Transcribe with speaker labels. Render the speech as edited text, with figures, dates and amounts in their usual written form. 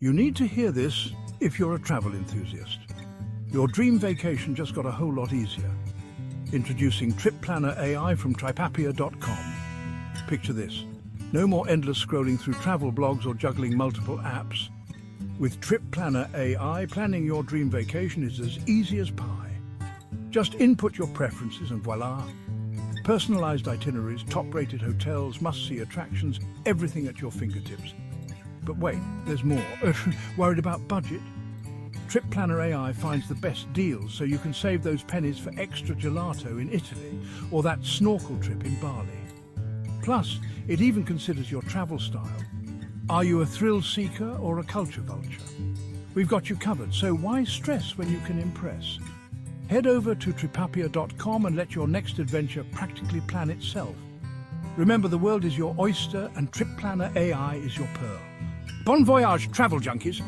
Speaker 1: You need to hear this if you're a travel enthusiast. Your dream vacation just got a whole lot easier. Introducing Trip Planner AI from Tripappia.com. Picture this. No more endless scrolling through travel blogs or juggling multiple apps. With Trip Planner AI, planning your dream vacation is as easy as pie. Just input your preferences and voila. Personalized itineraries, top-rated hotels, must-see attractions, everything at your fingertips. But wait, there's more. Worried about budget? Trip Planner AI finds the best deals so you can save those pennies for extra gelato in Italy or that snorkel trip in Bali. Plus, it even considers your travel style. Are you a thrill seeker or a culture vulture? We've got you covered, so why stress when you can impress? Head over to tripappia.com and let your next adventure practically plan itself. Remember, the world is your oyster and Trip Planner AI is your pearl. Bon voyage, travel junkies!